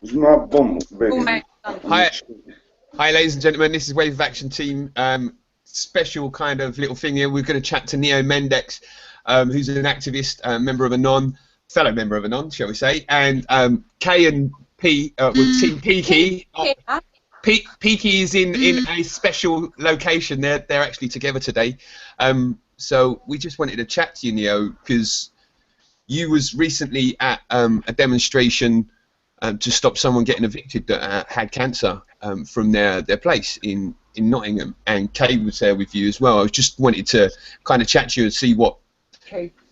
Is my bum big? Hi, hi, ladies and gentlemen. This is Wave of Action Team. Special kind of little thing here. We're going to chat to Mendax, who's an activist, member of fellow member of Anon, shall we say? And K and P, with Team Peaky. Peaky is in a special location. They're actually together today. So we just wanted to chat to you, Neo, because you was recently at a demonstration to stop someone getting evicted that had cancer from their place in Nottingham, and Kay was there with you as well. I just wanted to kind of chat to you and see what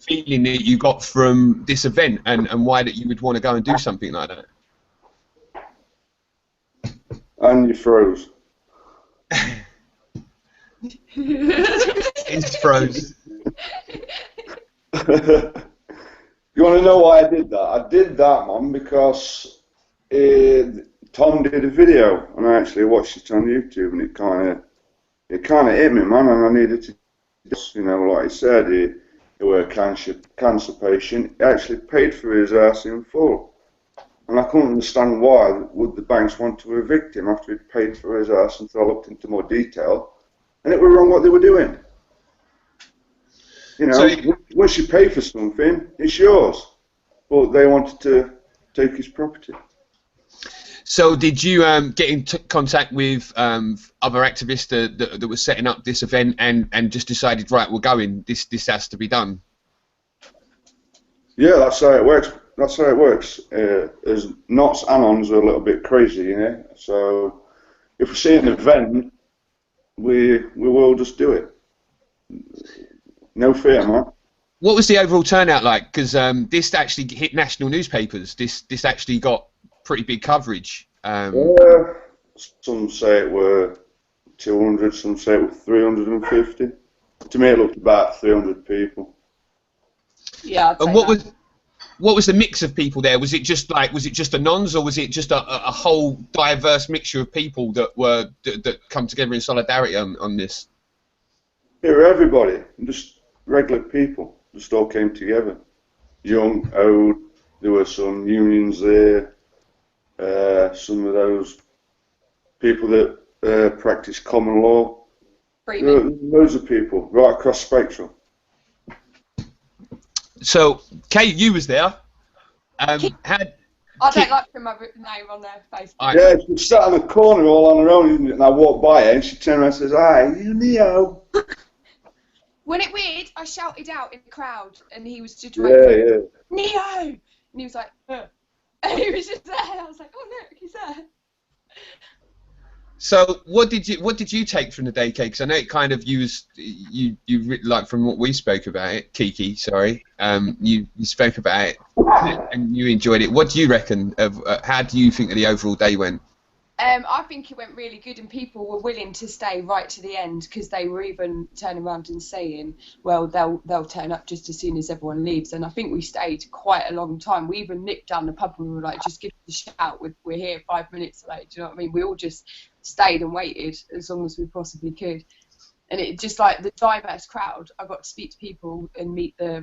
feeling that you got from this event and why that you would want to go and do something like that. And you froze. It's froze. You want to know why I did that? I did that, man, because Tom did a video, and I actually watched it on YouTube, and it kind of hit me, man, and I needed to, like I said, he was a cancer patient. He actually paid for his ass in full, and I couldn't understand why would the banks want to evict him after he'd paid for his ass. Until I looked into more detail, and it was wrong what they were doing. Once you pay for something, it's yours. But they wanted to take his property. So did you get in contact with other activists that were setting up this event and just decided, right, we're going, this has to be done? Yeah, that's how it works. That's how it works. As Knots Anons are a little bit crazy, So if we see an event, we will just do it. No fear, man. What was the overall turnout like? Because this actually hit national newspapers. This actually got pretty big coverage. Some say it were 200, some say it were 350. To me, it looked about 300 people. Yeah. And what was the mix of people there? Was it just Anons, or was it just a whole diverse mixture of people that come together in solidarity on this? It were everybody, just regular people, just all came together. Young, old, there were some unions there, some of those people that practice common law. Loads of people, right across spectrum. So, Kate, you was there. I don't like putting my name on their Facebook. Yeah, she sat in the corner all on her own, and I walked by her, and she turned around and says, "Hi, you Neo." When it weird, I shouted out in the crowd, and he was just like, Neo! And he was like, and he was just there, and I was like, oh look, he's there. So what did you take from the day, Kay? Because I know it kind of you like from what we spoke about it, Kiki. Sorry, you spoke about it and you enjoyed it. What do you reckon of how do you think that the overall day went? I think it went really good, and people were willing to stay right to the end, because they were even turning around and saying, well, they'll turn up just as soon as everyone leaves. And I think we stayed quite a long time. We even nipped down the pub and we were like, just give us a shout, we're here 5 minutes late. Do you know what I mean? We all just stayed and waited as long as we possibly could. And it just, like, the diverse crowd, I got to speak to people and meet the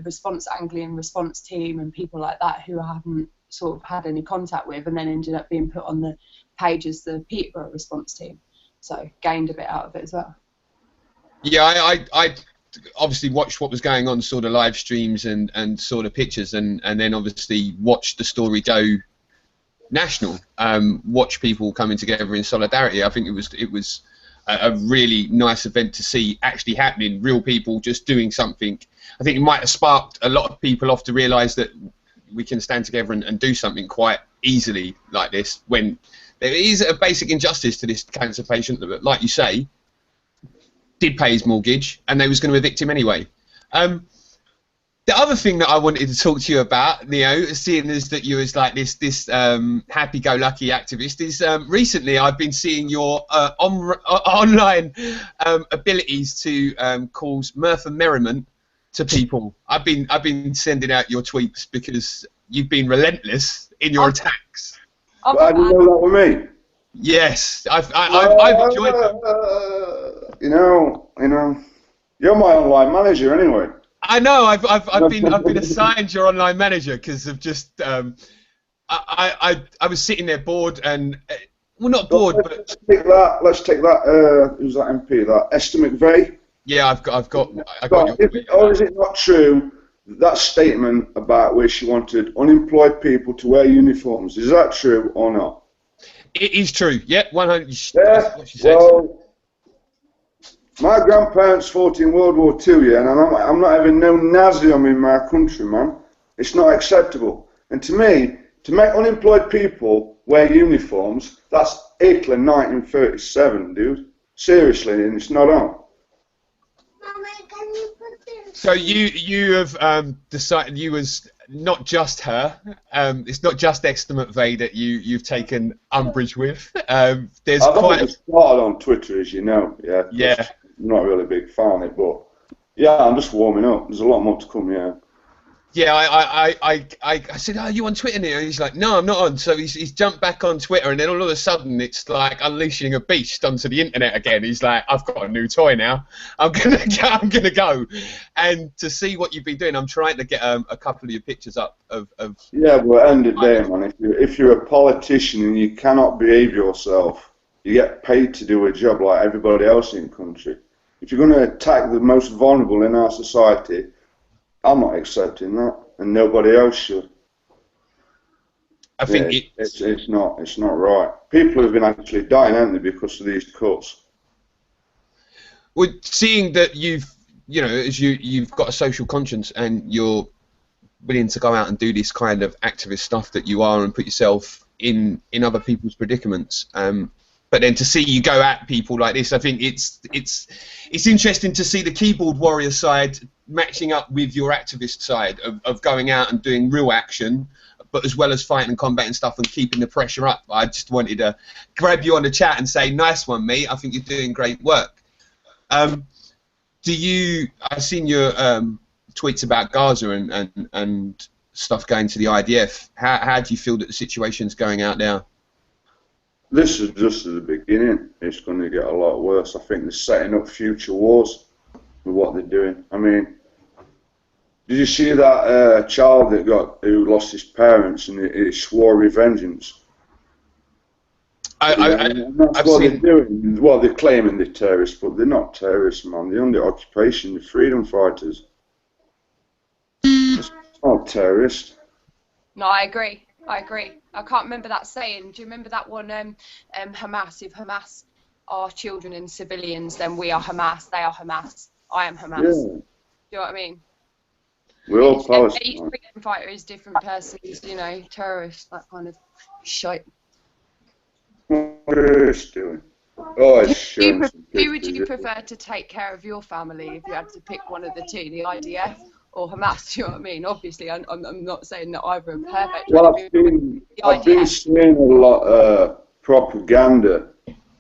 Anglian response team and people like that who I haven't sort of had any contact with, and then ended up being put on the page as the Peterborough response team. So gained a bit out of it as well. Yeah, I obviously watched what was going on, sort of live streams and sort of pictures, and then obviously watched the story go national. Watch people coming together in solidarity. I think it was a really nice event to see actually happening. Real people just doing something. I think it might have sparked a lot of people off to realise that we can stand together and do something quite easily like this, when there is a basic injustice to this cancer patient that, like you say, did pay his mortgage and they was going to evict him anyway. The other thing that I wanted to talk to you about, Neo, seeing as that you was like this happy-go-lucky activist, is recently I've been seeing your online abilities to cause mirth and merriment to people. I've been sending out your tweets because you've been relentless in your attacks. Why do you know that with me? Yes, I've enjoyed them. You're my online manager anyway. I know. I've been assigned your online manager because of just I was sitting there bored and well, not bored, but let's take that. Let's take that. Who's that MP? That Esther McVeigh. yeah, I got your tweet. Or is it not true that statement about where she wanted unemployed people to wear uniforms? Is that true or not? It is true. Yeah, 100. Yeah. That's what she said. Well, my grandparents fought in World War II, yeah, and I'm not having no Nazium in my country, man. It's not acceptable. And to me, to make unemployed people wear uniforms, that's Hitler 1937, dude. Seriously, and it's not on. So you have decided you was not just her. It's not just Esther McVeigh that you've taken umbrage with. There's I've quite only started on Twitter, as you know. Yeah. Yeah. I'm not really a big fan of it, but yeah, I'm just warming up. There's a lot more to come, yeah. Yeah, I said, "Are you on Twitter now?" And he's like, "No, I'm not on." So he's jumped back on Twitter, and then all of a sudden, it's like unleashing a beast onto the internet again. He's like, "I've got a new toy now. I'm gonna go," and to see what you've been doing, I'm trying to get a couple of your pictures up of. Yeah, but at the end of the day, man, if you're a politician and you cannot behave yourself, you get paid to do a job like everybody else in the country. If you're going to attack the most vulnerable in our society, I'm not accepting that, and nobody else should. I think it's not right. People have been actually dying, haven't they, because of these cuts? Well, seeing that you've got a social conscience and you're willing to go out and do this kind of activist stuff that you are and put yourself in other people's predicaments. But then to see you go at people like this, I think it's interesting to see the keyboard warrior side matching up with your activist side of going out and doing real action, but as well as fighting and combating stuff and keeping the pressure up. I just wanted to grab you on the chat and say, nice one, mate. I think you're doing great work. I've seen your tweets about Gaza and stuff going to the IDF. How do you feel that the situation's going out there? This is just the beginning. It's going to get a lot worse. I think they're setting up future wars with what they're doing. I mean, did you see that child who lost his parents and he swore revengeance? That's what they're doing. Well, they're claiming they're terrorists, but they're not terrorists, man. They're under occupation. They're freedom fighters. It's not terrorists. No, I agree. I can't remember that saying. Do you remember that one? Hamas. If Hamas are children and civilians, then we are Hamas. They are Hamas. I am Hamas. Yeah. Do you know what I mean? We're all Palestine. Each freedom fighter is different persons. Terrorists, that kind of shite. What are you doing? Oh, it's Who would you prefer to take care of your family if you had to pick one of the two, the IDF or Hamas? Do you know what I mean? Obviously, I'm not saying that either are perfect. Well, I've been seeing a lot of propaganda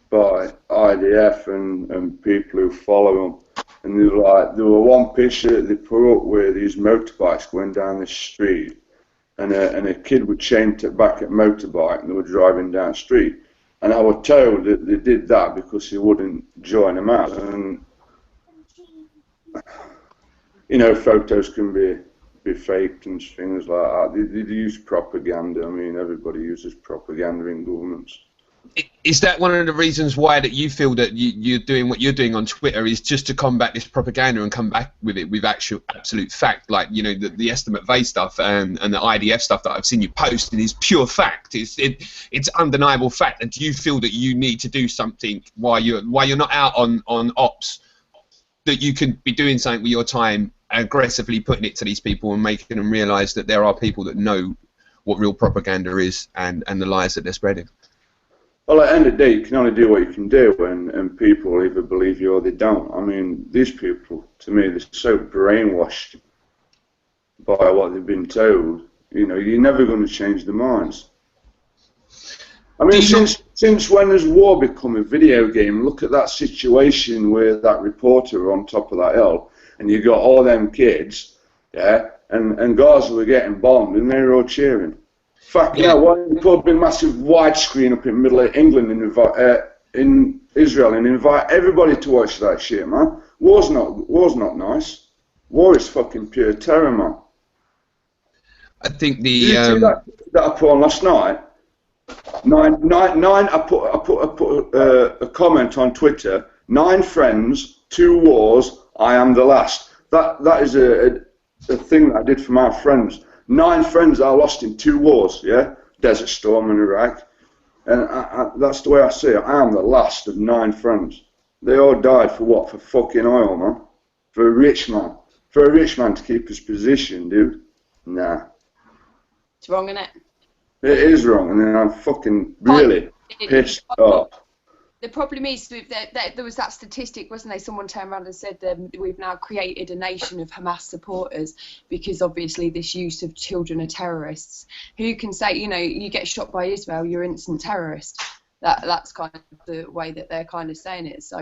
by IDF and people who follow them. And there were one picture that they put up where these motorbikes going down the street, and a kid was chained back at motorbike, and they were driving down the street. And I was told that they did that because he wouldn't join them out. And photos can be faked and things like that. They use propaganda. I mean, everybody uses propaganda in governments. Is that one of the reasons why that you feel that you're doing what you're doing on Twitter is just to combat this propaganda and come back with it with absolute fact, like the Esther McVeigh stuff and the IDF stuff that I've seen you post, and is pure fact. It's undeniable fact. And do you feel that you need to do something while you're not out on ops, that you can be doing something with your time, aggressively putting it to these people and making them realise that there are people that know what real propaganda is and the lies that they're spreading? Well, at the end of the day, you can only do what you can do, and people either believe you or they don't. I mean, these people, to me, they're so brainwashed by what they've been told. You're never going to change their minds. I mean, since when has war become a video game? Look at that situation where that reporter on top of that hill, and you got all them kids, yeah, and Gaza were getting bombed, and they were all cheering. Fuck yeah! Why don't you put a big massive widescreen up in the middle of England and in Israel and invite everybody to watch that shit, man? War's not nice. War is fucking pure terror, man. I think Did you see that I put on last night? Nine. I put a comment on Twitter. 9 friends, 2 wars. I am the last. That is a thing that I did for my friends. 9 friends I lost in 2 wars. Yeah, Desert Storm and Iraq, and that's the way I see it. I am the last of 9 friends. They all died for what? For fucking oil, man. For a rich man. For a rich man to keep his position, dude. Nah. It's wrong, isn't it? It is wrong, and I'm fucking really pissed off. The problem is with there was that statistic, wasn't there? Someone turned around and said we've now created a nation of Hamas supporters because obviously this use of children are terrorists. Who can say, you know, you get shot by Israel, you're an instant terrorist? That's kind of the way that they're kind of saying it. So,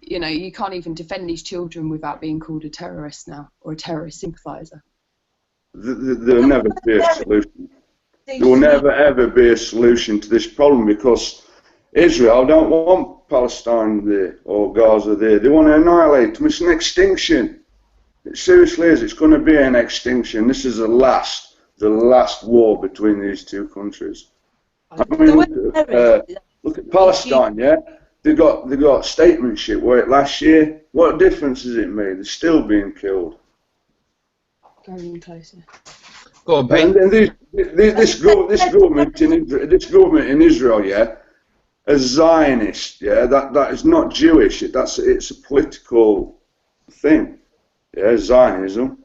you know, you can't even defend these children without being called a terrorist now or a terrorist sympathiser. There'll never be a solution. There will never ever be a solution to this problem because Israel don't want Palestine there or Gaza there. They want to annihilate them. It's an extinction. It seriously is. It's going to be an extinction. This is the last war between these 2 countries. I mean, look at Palestine. Yeah, they got statementship where last year. What difference has it made? They're still being killed. Going closer. Go on, Pete. And this government in Israel, yeah, a Zionist, yeah, that is not Jewish. It's a political thing, yeah, Zionism.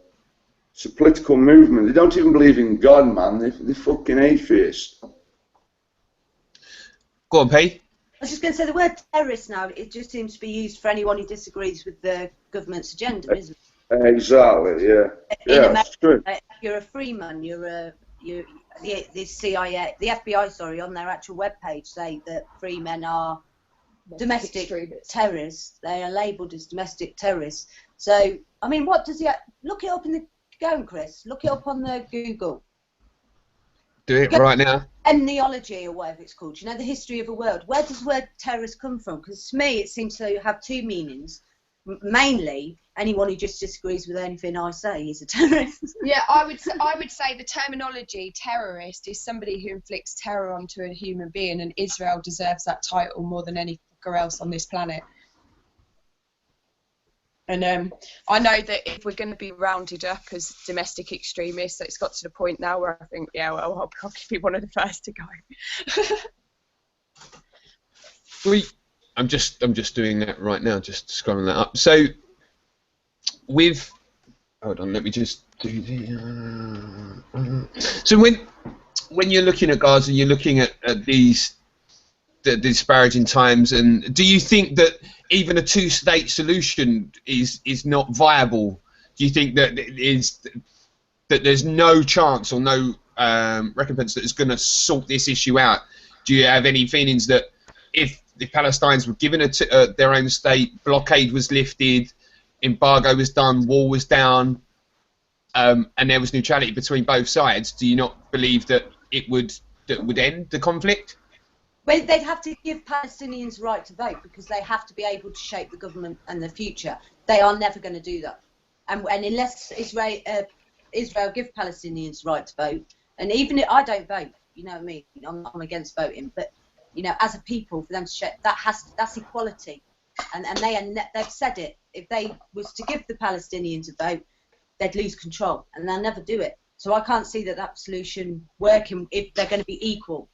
It's a political movement. They don't even believe in God, man. They're fucking atheists. Go on, Pete. I was just going to say the word terrorist now. It just seems to be used for anyone who disagrees with the government's agenda, isn't it? Exactly, yeah. In America, it's true. you're a freeman. The CIA, the FBI, sorry, on their actual webpage say that free men are domestic terrorists. They are labelled as domestic terrorists. So, I mean, what does he? Look it up in the. Go on, Chris. Look it up on the Google. Do it right now. Ethnology or whatever it's called. You know, the history of a word. Where does the word terrorist come from? Because to me, it seems to have 2 meanings. Mainly, anyone who just disagrees with anything I say is a terrorist. Yeah, I would say the terminology terrorist is somebody who inflicts terror onto a human being, and Israel deserves that title more than any fucker else on this planet. And I know that if we're going to be rounded up as domestic extremists, it's got to the point now where I think, yeah, well, I'll probably be one of the first to go. I'm just doing that right now, just scrolling that up. So, hold on, let me just do the. So when you're looking at Gaza, you're looking at the disparaging times, and do you think that even a 2-state solution is not viable? Do you think that there's no chance or no recompense that is going to sort this issue out? Do you have any feelings that if the Palestinians were given their own state, blockade was lifted, embargo was done, war was down, and there was neutrality between both sides, do you not believe that it would end the conflict? Well, they'd have to give Palestinians the right to vote because they have to be able to shape the government and the future. They are never going to do that. And unless Israel give Palestinians the right to vote, and even if I don't vote, you know what I mean, I'm against voting, but you know, as a people, for them to share, that's equality, and they've said it. If they was to give the Palestinians a vote, they'd lose control, and they'll never do it. So I can't see that solution working if they're going to be equal.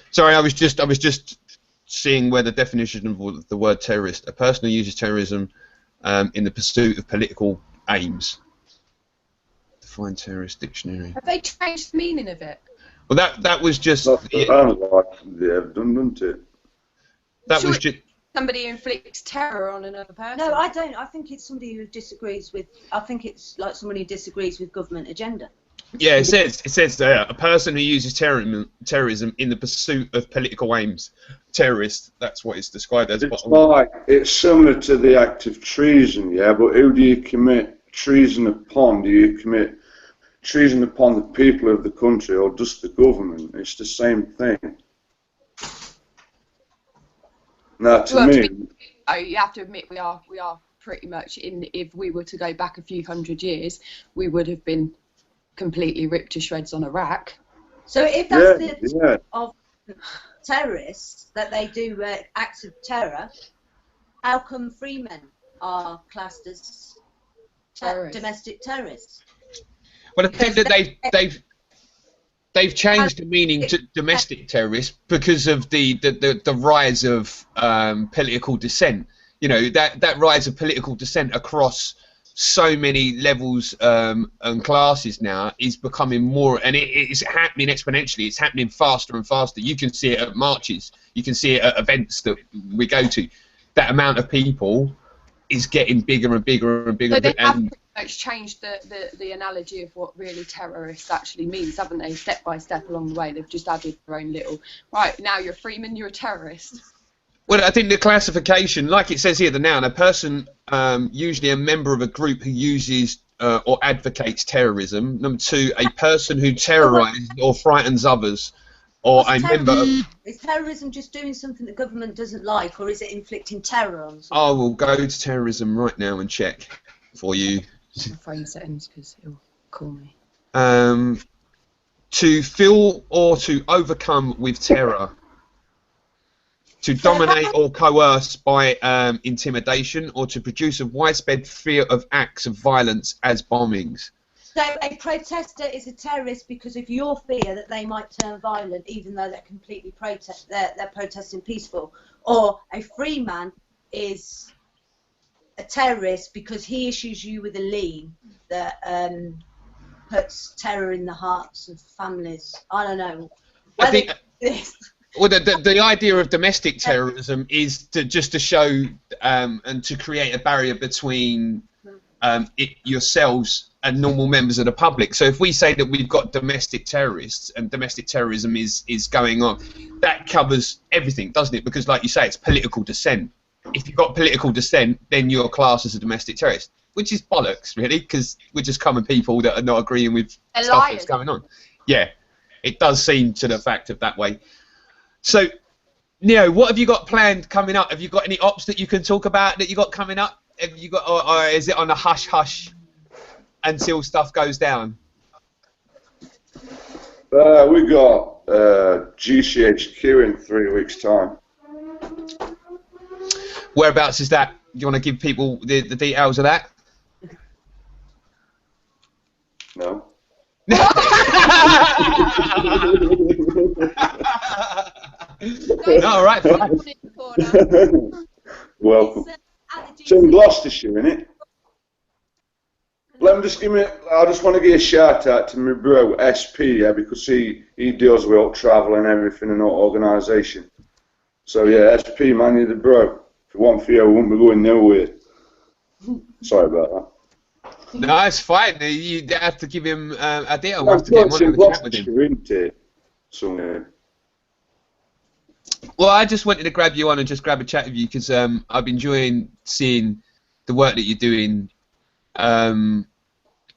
Sorry, I was just seeing where the definition of the word terrorist: a person who uses terrorism in the pursuit of political aims. Define terrorist dictionary. Have they changed the meaning of it? Well, that was just. That's the like they've done, isn't it? That was just. Somebody who inflicts terror on another person. No, I don't. I think it's somebody who disagrees with. I think it's like somebody who disagrees with government agenda. Yeah, it says there a person who uses terrorism in the pursuit of political aims. Terrorist. That's what it's described as. It's similar to the act of treason, yeah. But who do you commit treason upon? Do you commit treason upon the people of the country or just the government? It's the same thing. Now, to me, you have to admit we are pretty much if we were to go back a few hundred years, we would have been completely ripped to shreds on a rack. So if that's the of terrorists, that they do acts of terror, how come free men are classed as domestic terrorists? Well, I think that they've changed the meaning to domestic terrorists because of the rise of political dissent. You know, that rise of political dissent across so many levels and classes now is becoming more, and it's happening exponentially. It's happening faster and faster. You can see it at marches. You can see it at events that we go to. That amount of people is getting bigger and bigger and bigger. So they have pretty much changed the analogy of what really terrorists actually means, haven't they? Step by step along the way, they've just added their own little. Right, now you're a freeman, you're a terrorist. Well, I think the classification, like it says here, the noun, a person, usually a member of a group who uses or advocates terrorism. Number 2, a person who terrorises or frightens others, or a member. Is terrorism just doing something the government doesn't like, or is it inflicting terror on someone? I will go to terrorism right now and check for you. My phone settings, because he'll call me. To fill or to overcome with terror. To dominate or coerce by intimidation, or to produce a widespread fear of acts of violence as bombings. So a protester is a terrorist because of your fear that they might turn violent, even though they're completely they're protesting peaceful. Or a free man is a terrorist because he issues you with a lien that puts terror in the hearts of families. I don't know. I think. Well, the idea of domestic terrorism is to show and to create a barrier between yourselves and normal members of the public. So if we say that we've got domestic terrorists and domestic terrorism is going on, that covers everything, doesn't it? Because like you say, it's political dissent. If you've got political dissent, then you're classed as a domestic terrorist, which is bollocks, really, because we're just common people that are not agreeing with stuff that's going on. Yeah, it does seem to the fact of that way. So, Neo, what have you got planned coming up? Have you got any ops that you can talk about that you got coming up? Have you got, or is it on a hush hush until stuff goes down? We got GCHQ in 3 weeks' time. Whereabouts is that? Do you want to give people the details of that? No. All right, fine. Welcome. It's in Gloucestershire, innit? Let me just I just want to give a shout out to my bro SP, yeah, because he deals with all travel and everything and all organisation. So yeah, SP man, you're the bro. If it wasn't for you, I wouldn't be going nowhere. Sorry about that. No, it's fine. You have to give him a deal. We'll have to get him on and have a chat with him. So, well, I just wanted to grab you on and just grab a chat with you because I've been enjoying seeing the work that you're doing on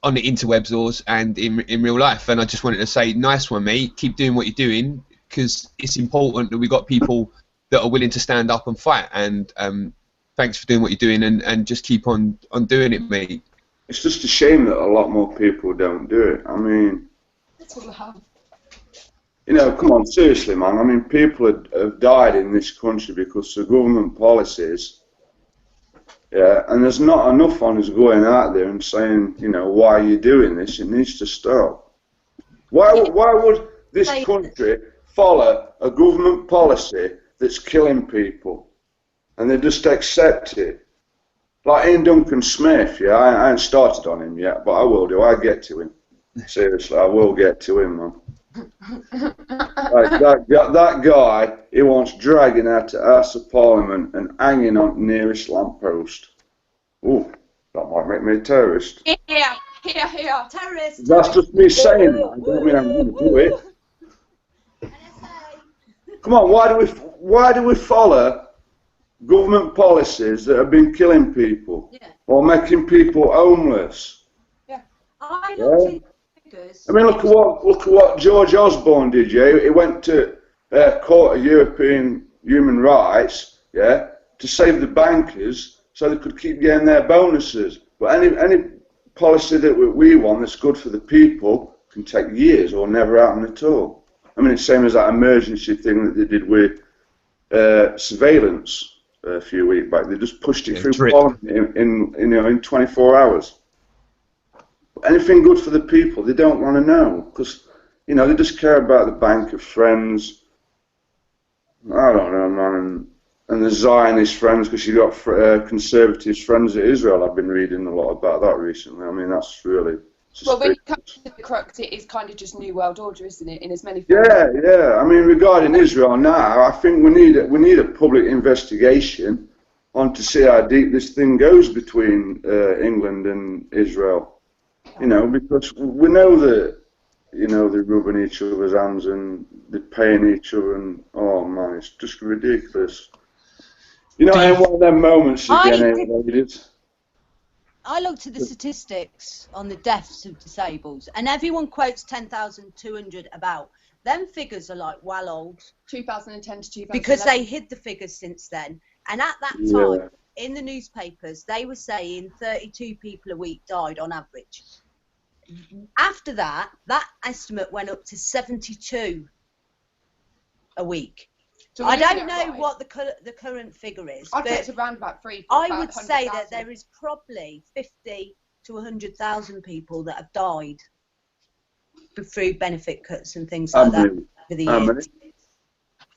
the interwebs and in real life. And I just wanted to say, nice one, mate. Keep doing what you're doing because it's important that we've got people that are willing to stand up and fight. And thanks for doing what you're doing and just keep on doing it, mate. It's just a shame that a lot more people don't do it. I mean, you know, come on, seriously, man. I mean, people have died in this country because of government policies. Yeah, and there's not enough on us going out there and saying, you know, why are you doing this? It needs to stop. Why would this country follow a government policy that's killing people, and they just accept it? Like Ian Duncan Smith, yeah, I ain't started on him yet, but I will do. I'll get to him. Seriously, I will get to him, man. Like that guy, he wants dragging out to House of Parliament and hanging on the nearest lamppost. Ooh, that might make me a terrorist. Here. Terrorist. That's just me saying that. I don't mean I'm going to do it. Come on, why do we follow government policies that have been killing people or making people homeless? Yeah. I don't think I mean, look at what George Osborne did. Yeah, he went to Court of European Human Rights, yeah, to save the bankers so they could keep getting their bonuses. But any policy that we want that's good for the people can take years or never happen at all. I mean, it's the same as that emergency thing that they did with surveillance a few weeks back. They just pushed it through Parliament in 24 hours. Anything good for the people, they don't want to know, because they just care about the bank of friends. I don't know, man, and the Zionist friends, because you've got conservative friends at Israel. I've been reading a lot about that recently. I mean, that's really suspicious. Well, when you come to the crux, it is kind of just New World Order, isn't it? In as many forms. Yeah. I mean, regarding Israel now, I think we need a public investigation on to see how deep this thing goes between England and Israel. Because we know that they're rubbing each other's hands and they're paying each other, and oh man, it's just ridiculous. In one of them moments again, ladies. I looked at the statistics on the deaths of disabled, and everyone quotes 10,200 about. Them figures are like well old. 2010 to 2011. Because they hid the figures since then. And at that time, in the newspapers, they were saying 32 people a week died on average. After that, that estimate went up to 72 a week. So I don't know what the current figure is. I'd say it's around about 3. I would say that there is probably 50 to 100,000 people that have died through benefit cuts and things like that over the years.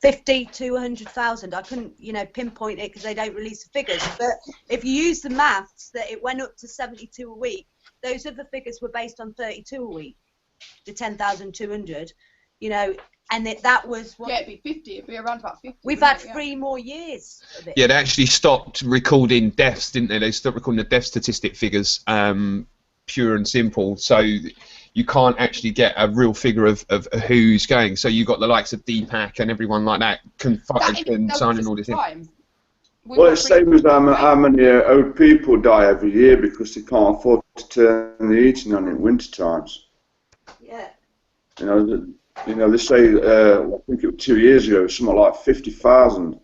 50 to 100,000. I couldn't, pinpoint it because they don't release the figures. But if you use the maths that it went up to 72 a week, those other figures were based on 32 a week, the 10,200, and that was what. Yeah, it'd be 50. It'd be around about 50. We've had 3 more years of it. Yeah, they actually stopped recording deaths, didn't they? They stopped recording the death statistic figures, pure and simple. So you can't actually get a real figure of who's going. So you've got the likes of Deepak and everyone like that signing all this in. Well, it's the same as how many old people die every year because they can't afford to turn the heating on in winter times. Yeah. They say, I think it was 2 years ago, something like 50,000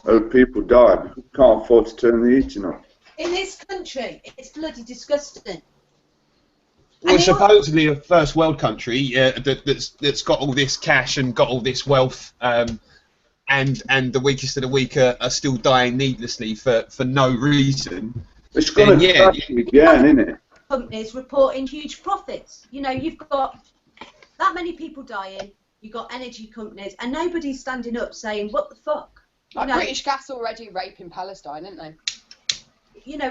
old people died because they can't afford to turn the heating on. In this country, it's bloody disgusting. Well, supposedly a first world country that's got all this cash and got all this wealth, and the weakest of the weak are still dying needlessly for no reason. It's going to crash again, isn't it? Companies reporting huge profits. You've got that many people dying, you've got energy companies, and nobody's standing up saying, what the fuck? British Gas already raping Palestine, aren't they?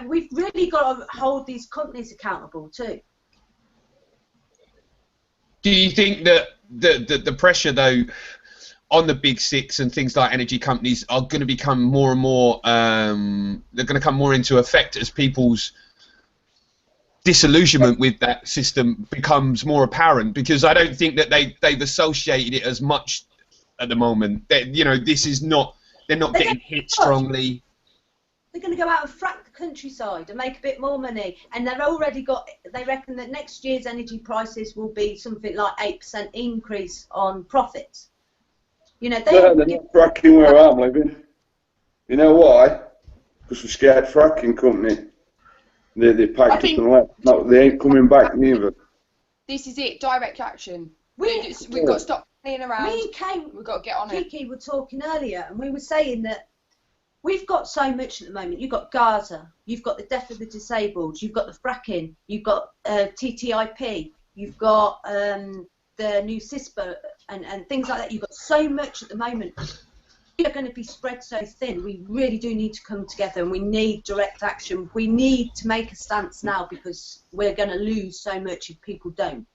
We've really got to hold these companies accountable too. Do you think that the pressure, though, on the big six and things like energy companies are going to become more and more, they're going to come more into effect as people's disillusionment with that system becomes more apparent? Because I don't think that they've associated it as much at the moment. This is not, they're not getting hit strongly. They're going to go out and frack the countryside and make a bit more money, and they reckon that next year's energy prices will be something like 8% increase on profits. They're not fracking where I'm living. You know why? Because we're scared fracking company. They packed up and left. No, they ain't coming back neither. This is it, direct action. We've got to stop playing around. We've got to get on it. Kiki were talking earlier, and we were saying that we've got so much at the moment. You've got Gaza, you've got the death of the disabled, you've got the fracking, you've got TTIP, you've got the new CISPA and things like that. You've got so much at the moment. We are going to be spread so thin. We really do need to come together, and we need direct action. We need to make a stance now because we're going to lose so much if people don't.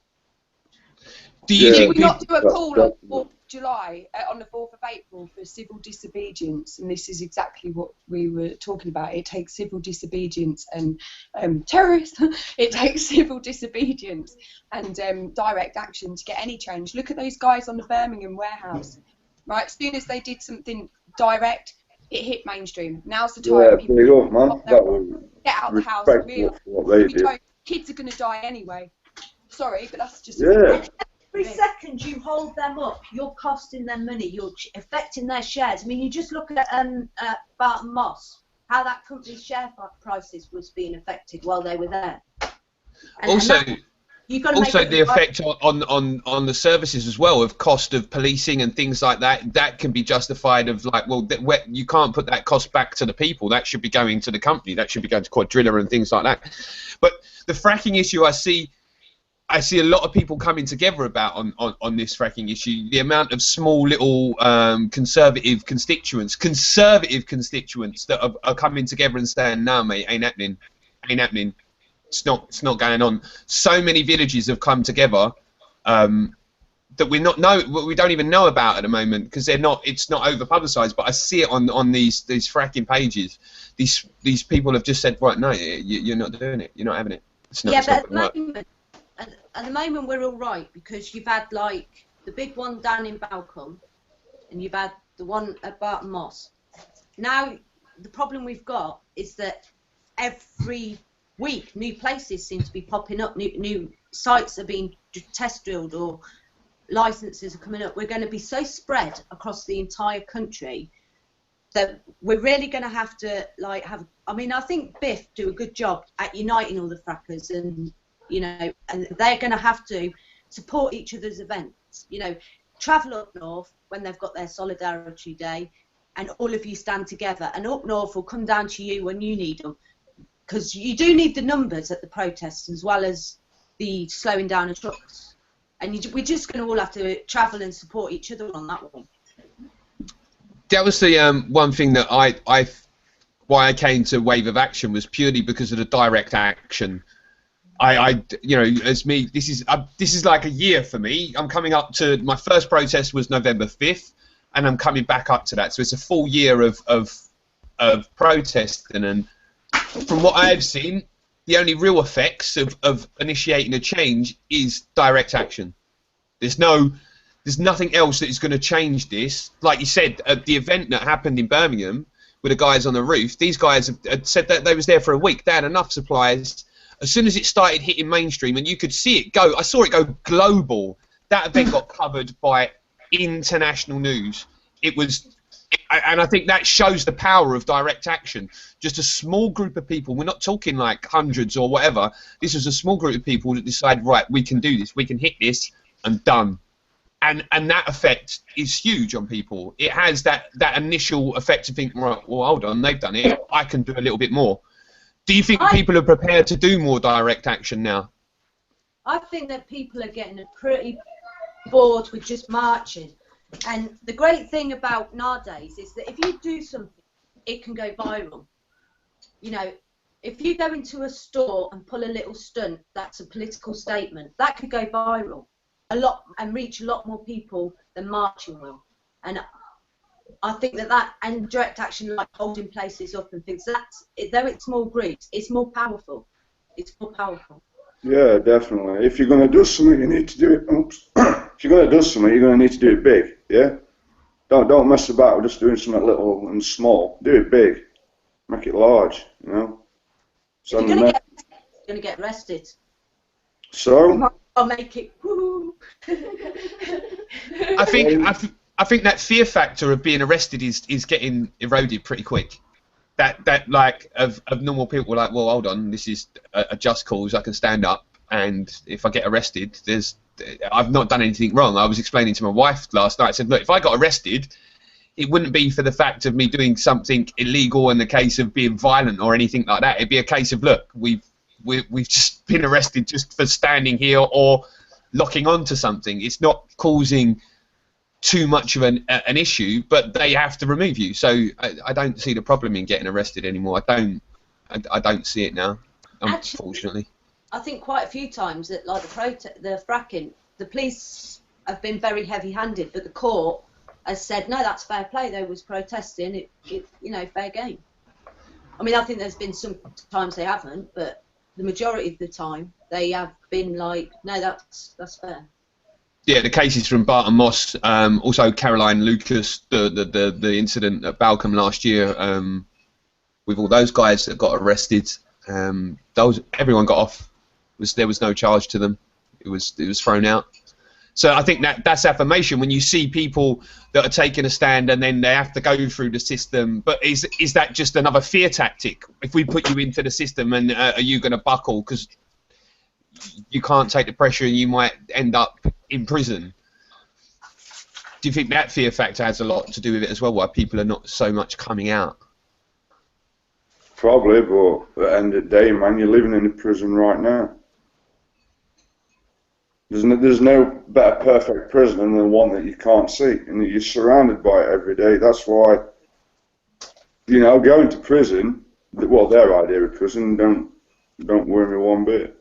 Do you think we not do a call on 4th of July, on the 4th of April for civil disobedience? And this is exactly what we were talking about. It takes civil disobedience and terrorism. It takes civil disobedience and direct action to get any change. Look at those guys on the Birmingham warehouse. Right, as soon as they did something direct, it hit mainstream. Now's the time. Yeah, big up, man. Get out of the house. Kids are going to die anyway. Sorry, but that's just. Yeah. Every second you hold them up, you're costing them money. You're affecting their shares. I mean, you just look at Barton Moss. how that company's share prices was being affected while they were there. Also, you've got to also make the effect on the services as well, of cost of policing and things like that. That can be justified of like, well, you can't put that cost back to the people. That should be going to the company. That should be going to Quadrilla and things like that. But the fracking issue, I see a lot of people coming together about on this fracking issue. The amount of small little conservative constituents that are coming together and saying, "No, mate, ain't happening. It's not going on." So many villages have come together that we don't even know about at the moment because it's not over publicised. But I see it on these fracking pages. These people have just said, right, no, you're not doing it. You're not having it. But at the moment we're all right because you've had like the big one down in Balcombe and you've had the one at Barton Moss. Now the problem we've got is that every week new places seem to be popping up, new sites are being test drilled or licenses are coming up. We're going to be so spread across the entire country that we're really going to have to like have. I mean, I think Biff do a good job at uniting all the frackers, and and they're going to have to support each other's events. Travel up north when they've got their Solidarity Day, and all of you stand together. And up north will come down to you when you need them, because you do need the numbers at the protests as well as the slowing down of trucks. And we're just going to all have to travel and support each other on that one. That was the one thing that why I came to Wave of Action was purely because of the direct action. As me, this is like a year for me. I'm coming up to my first protest was November 5th, and I'm coming back up to that. So it's a full year of protesting, and from what I've seen, the only real effects of initiating a change is direct action. There's nothing else that is going to change this. Like you said, at the event that happened in Birmingham with the guys on the roof, these guys had said that they was there for a week. They had enough supplies. As soon as it started hitting mainstream, and you could see it go, I saw it go global. That event got covered by international news. And I think that shows the power of direct action. Just a small group of people. We're not talking like hundreds or whatever. This was a small group of people that decided, right, we can do this. We can hit this, and done. And that effect is huge on people. It has that initial effect to think, right, well, hold on, they've done it. I can do a little bit more. Do you think people are prepared to do more direct action now? I think that people are getting pretty bored with just marching. And the great thing about nowadays is that if you do something, it can go viral. If you go into a store and pull a little stunt, that's a political statement. That could go viral a lot and reach a lot more people than marching will. And I think that and direct action, like holding places up and things, though it's small groups, it's more powerful. It's more powerful. Yeah, definitely. If you're going to do something, you need to do it. Oops. If you're going to do something, you're going to need to do it big. Yeah. Don't mess about with just doing something little and small. Do it big. Make it large. So you're going to get arrested. So. I'll make it. Woo. I think that fear factor of being arrested is getting eroded pretty quick. That like of normal people like, well, hold on, this is a just cause. I can stand up, and if I get arrested, I've not done anything wrong. I was explaining to my wife last night. I said, look, if I got arrested, it wouldn't be for the fact of me doing something illegal in the case of being violent or anything like that. It'd be a case of, look, we've just been arrested just for standing here or locking on to something. It's not causing too much of an issue, but they have to remove you. So I don't see the problem in getting arrested anymore. I don't see it now, unfortunately. Actually, I think quite a few times that like the fracking, the police have been very heavy-handed, but the court has said no, that's fair play. They was protesting. It fair game. I mean, I think there's been some times they haven't, but the majority of the time they have been like, no, that's fair. Yeah, the cases from Barton Moss, also Caroline Lucas, the incident at Balcombe last year, with all those guys that got arrested, everyone got off. There was no charge to them. It was thrown out. So I think that's affirmation when you see people that are taking a stand and then they have to go through the system. But is that just another fear tactic? If we put you into the system, and are you going to buckle because you can't take the pressure and you might end up in prison? Do you think that fear factor has a lot to do with it as well? Why people are not so much coming out? Probably, but at the end of the day, man, you're living in a prison right now. There's no better perfect prison than the one that you can't see, and you're surrounded by it every day. That's why, you know, going to prison, well, their idea of prison don't worry me one bit.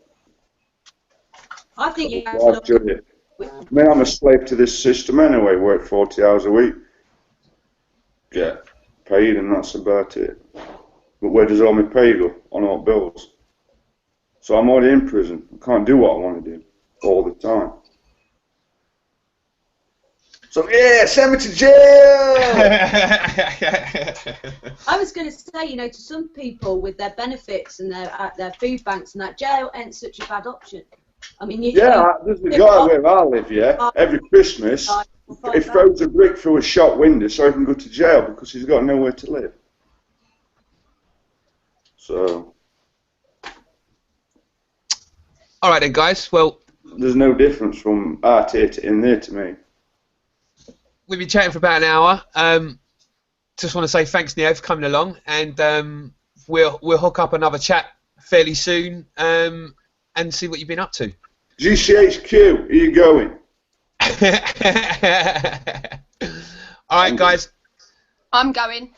I think you have to I've look done it. I mean, I'm a slave to this system anyway. Work 40 hours a week, get paid, and that's about it. But where does all my pay go? On all bills. So I'm already in prison. I can't do what I want to do all the time. So yeah, send me to jail. I was going to say, you know, to some people with their benefits and their food banks and that, jail ain't such a bad option. I mean, There's a guy where I live, yeah. Every Christmas, he throws a brick through a shop window so he can go to jail because he's got nowhere to live. So. All right then, guys. Well, there's no difference from out here to in there to me. We've been chatting for about an hour. Just want to say thanks, Neo, for coming along, and we'll hook up another chat fairly soon, and see what you've been up to. GCHQ, are you going? All right, guys. I'm going.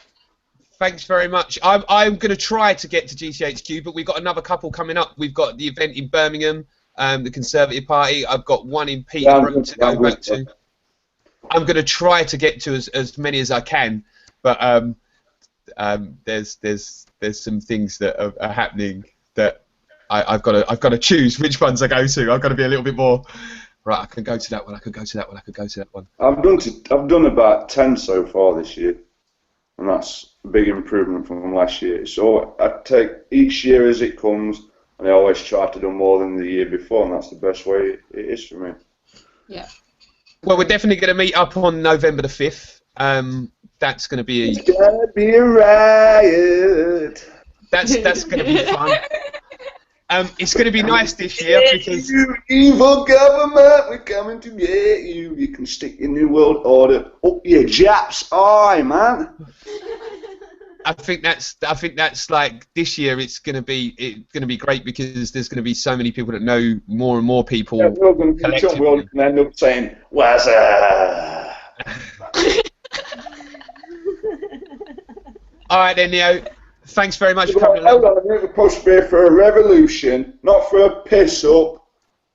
Thanks very much. I'm going to try to get to GCHQ, but we've got another couple coming up. We've got the event in Birmingham, the Conservative Party. I've got one in Peterborough to go back to. I'm going to try to get to as many as I can, but there's some things that are happening that I've got to choose which ones I go to. I've got to be a little bit more. Right, I can go to that one. I can go to that one. I can go to that one. I've done about 10 so far this year, and that's a big improvement from last year. So I take each year as it comes, and I always try to do more than the year before, and that's the best way it is for me. Yeah. Well, we're definitely going to meet up on November the 5th. That's going to be. It's gonna be a riot. That's going to be fun. It's going to be nice this year because you evil government, we're coming to get you. You can stick your new world order up your Jap's eye, man. I think that's like this year. It's going to be great because there's going to be so many people that know more and more people. Yeah, we're all going to catch up. We're all going to end up saying, "What's up?" All right then, Neo. Thanks very much for coming along. Hold on, we're supposed to be for a revolution, not for a piss up.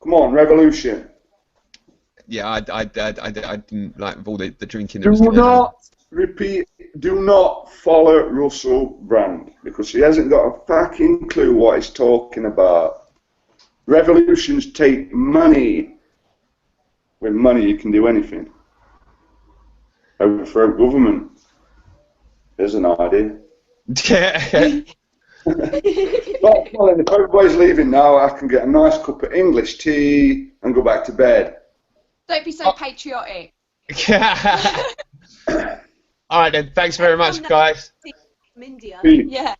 Come on, revolution. Yeah, I didn't like all the drinking. Do not repeat. Do not follow Russell Brand because he hasn't got a fucking clue what he's talking about. Revolutions take money. With money, you can do anything. Overthrow government. There's an idea. Well, if everybody's leaving now, I can get a nice cup of English tea and go back to bed. Don't be so patriotic. All right then, thanks very much, guys. From India. Yeah.